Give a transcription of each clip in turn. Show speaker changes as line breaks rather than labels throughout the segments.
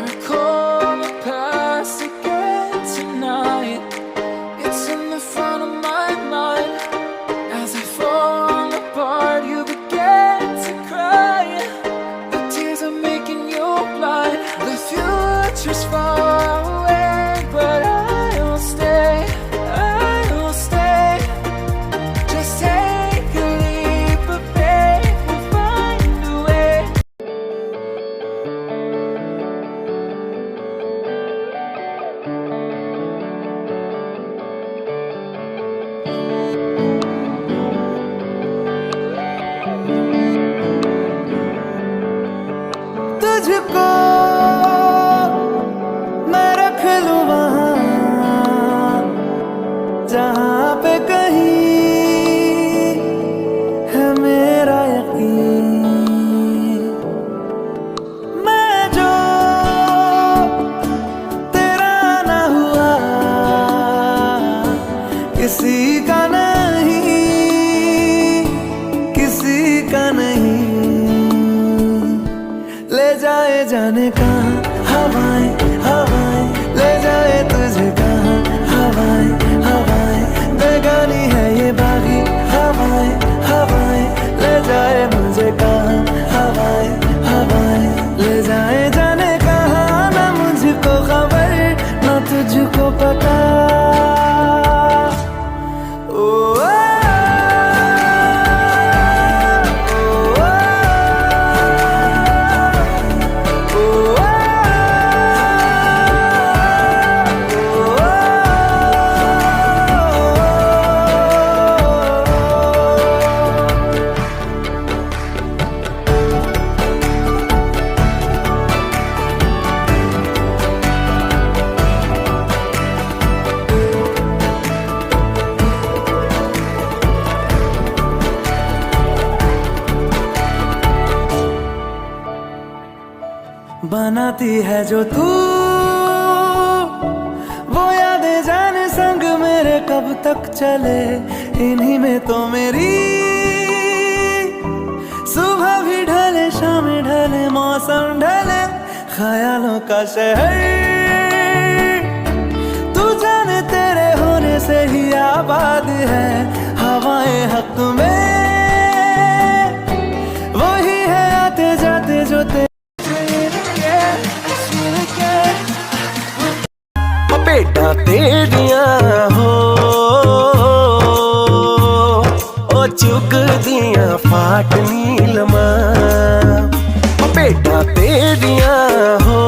recall the past again tonight. It's in the front of my mind. As I fall apart, you begin to cry. The tears are making you blind. The future's far away, but I will stay. I will stay. Just take a leap of faith. We'll find a way.
तुझको मैं रख लूं वहाँ जहाँ पे कहीं है मेरा यकीन। मैं जो तेरा ना हुआ किसी का नहीं, किसी का नहीं। ले जाए जाने कहाँ हवाएं हवाएं, ले जाए तुझे कहाँ हवाएं हवाएं। बेगानी है ये बागी हवाएं हवाएं, ले जाए मुझे कहाँ हवाएं हवाएं। ले जाए जाने कहाँ, ना मुझको खबर ना तुझको पता। ओ बनाती है जो तू वो यादें जाने संग मेरे कब तक चले। इन्हीं में तो मेरी सुबह भी ढले शाम ढले मौसम ढले। ख्यालों का शहर तू जाने तेरे होने से ही आबाद है। हवाएं हक में वही है आते जाते जो तेरे भेडां तेरियां हो ओ चुगदियां फाट नीलमा। भेडां तेरियां हो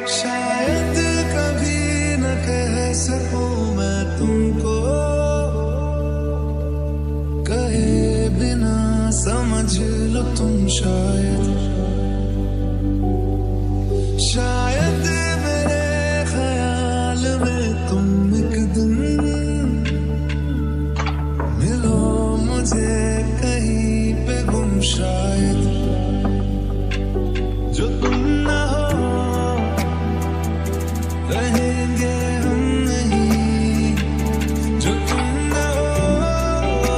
शायद कभी न कह सकूं मैं तुमको, कहे बिना समझ लो तुम शायद। शायद मेरे ख्याल में तुम एक दिन मिलो मुझे कहीं पे गुम शायद। जो तुम ना हो रहेंगे हम नहीं, जो तुम ना हो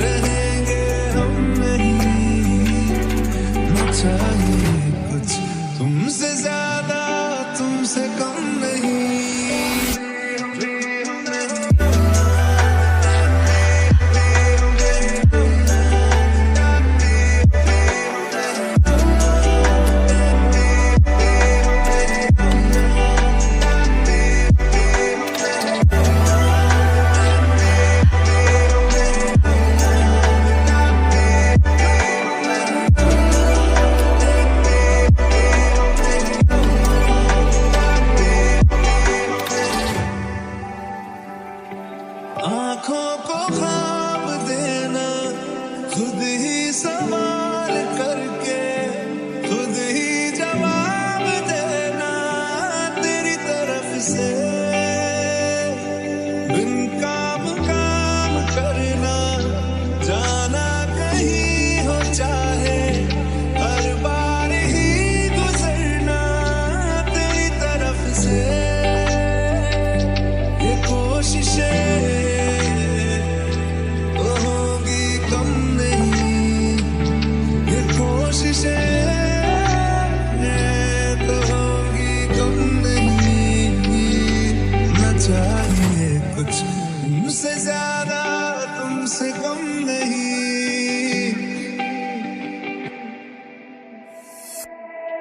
रहेंगे हम नहीं।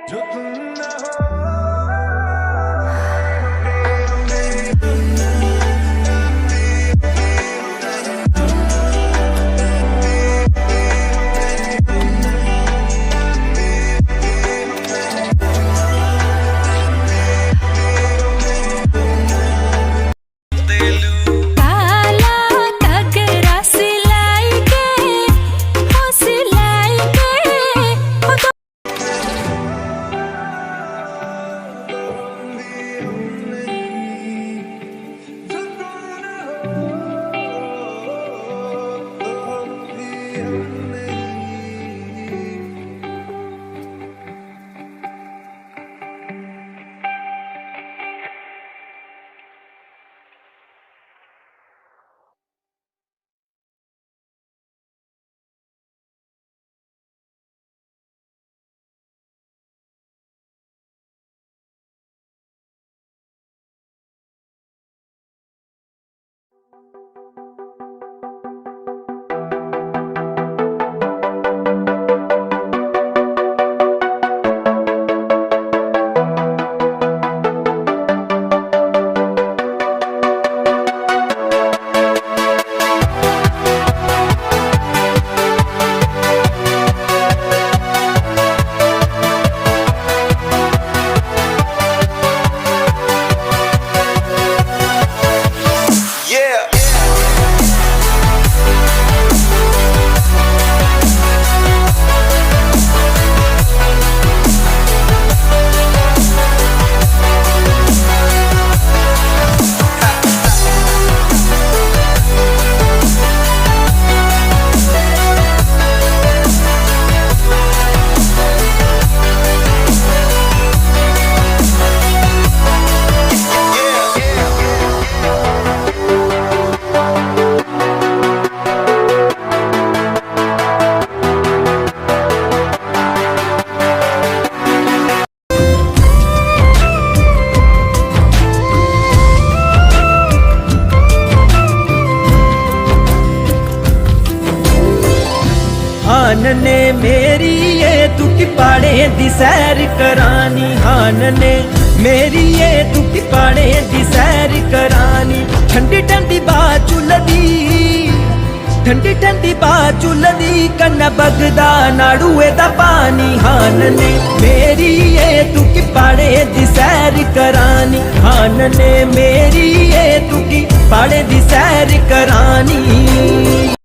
जो तुम ना हो
हान ने मेरी ये तुकी पाड़े दी सैर करानी, हान ने मेरी ये तुकी पाड़े दी सैर करानी। ठंडी ठंडी बात चुलदी, ठंडी ठंडी बात चुलदी, कन्ना बगदा नाड़ुए दा पानी। हान ने मेरी ये तुकी पाड़े दी सैर करानी, हान ने मेरी ये तुकी पाड़े दी सैर करानी।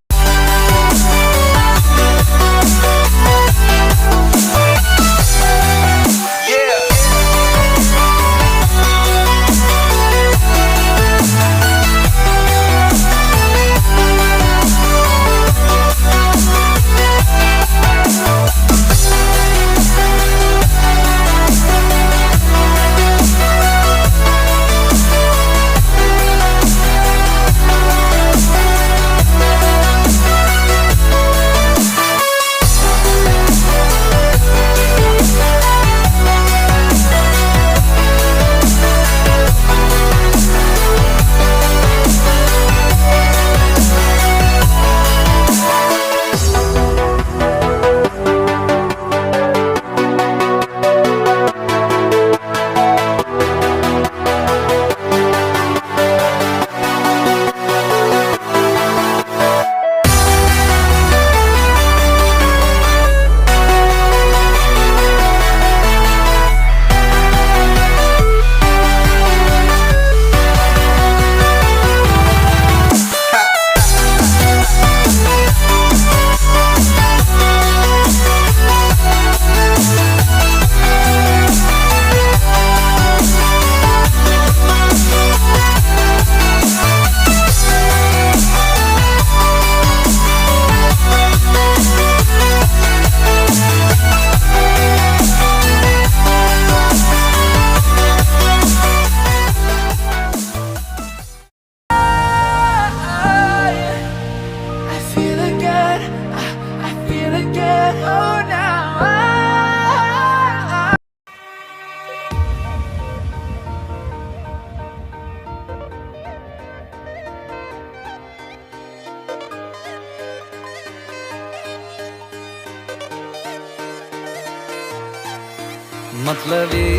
मतलबी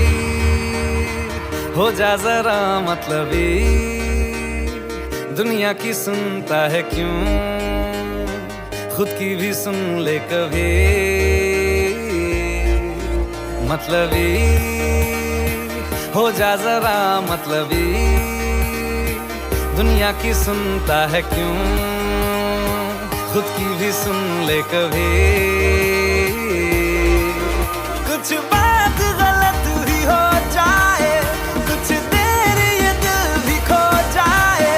हो जा जरा मतलबी, दुनिया की सुनता है क्यों, खुद की भी सुन ले कभी। मतलबी हो जा जरा मतलबी, दुनिया की सुनता है क्यों, खुद की भी सुन ले कभी। कुछ बात गलत भी हो जाए, कुछ देर ये दिल भी खो जाए,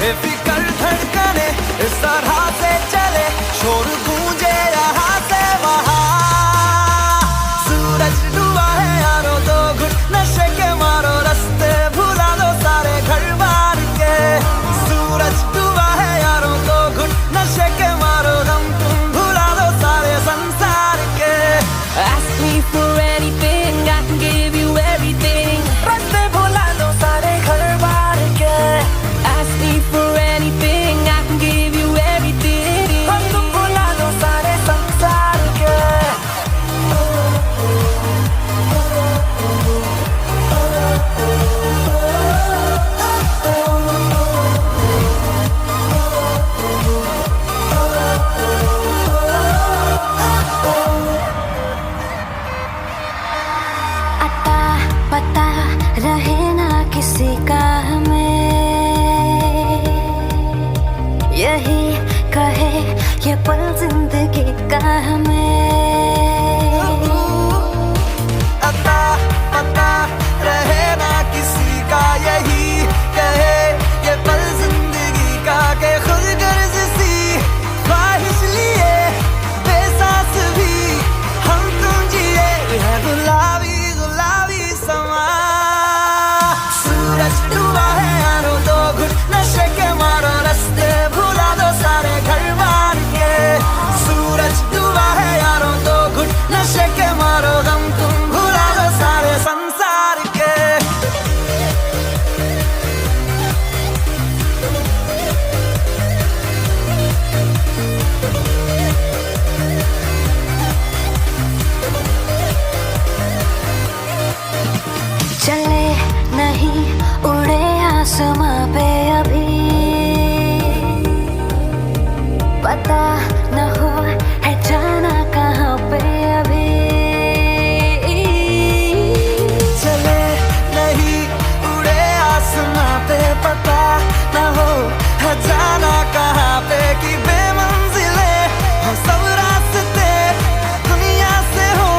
बेफिक्र धड़कने इस तरह से चले, शोर गूंजे यहाँ से वहाँ। सूरज डूबा है यारो तो घुट नशे के मारो, रास्ते भुला दो सारे घर बार के। सूरज डूबा है यारो तो घुट नशे के मारो, गम तुम भुला दो सारे संसार के।
Ask me for anything, I can give you everything.
रास्ते भुला दो सारे घर बार के।
Ask me for anything, I can give you everything.
हम तुम भुला दो सारे संसार के।
अता पता रहे ना किसी का हमें, यही कहे ये पल जिंदगी का हमें।
अता पता रहे ना किसी का, यही कहे ये पल जिंदगी का, के खुद गर्ज सी ख्वाहिश लिए बेसास भी हम तुम जिए है गुलाबी गुलाबी समा। सूरज डूबा है यारो तो घुट नशे के मारो, रास्ते भुला दो सारे घर बार के। सूरज डूबा है यारो तो घुट नशे के मारो, गम तुम भुला दो सारे संसार के।
चले नहीं उड़े आसमां पे अभी, पता न हो है जाना कहाँ पे अभी।
चले नहीं उड़े आसमां पे, पता न हो है जाना कहाँ पे, कि बेमंजिले हो सब रास्ते, दुनिया से हो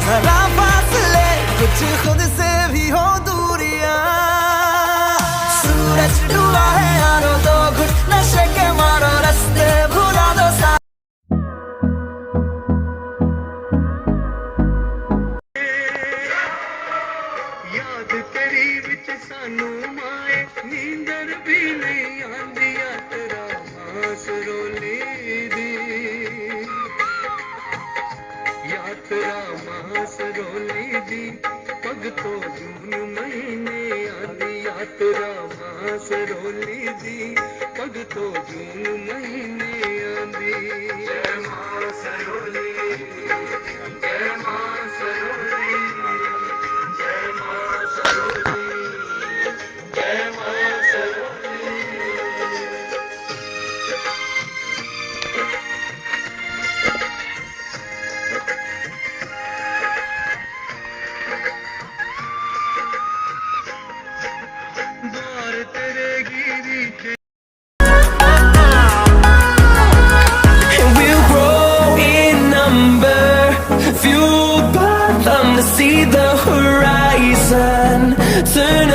जरा फासले, कुछ खुद से भी हो दूरियां। सूरज डूबा है यारो तो घुट नशे के मारो, रास्ते भुला दो सारे।
याद तेरी विच सानू माए, नींदर भी नहीं आंदी यात्रा मां सरोली दी। यात्रा मां सरोली दी, भगतों जून महीने आंदी यात्रा मां सरोली दी, भगतों जून महीने आंदी। जय मां सरोली, जय मां सरोली, जय मां सरोली, जय मां सरोली। द्वार तेरे गिरी के
We'll grow in number, fueled by them to see the horizon. Turn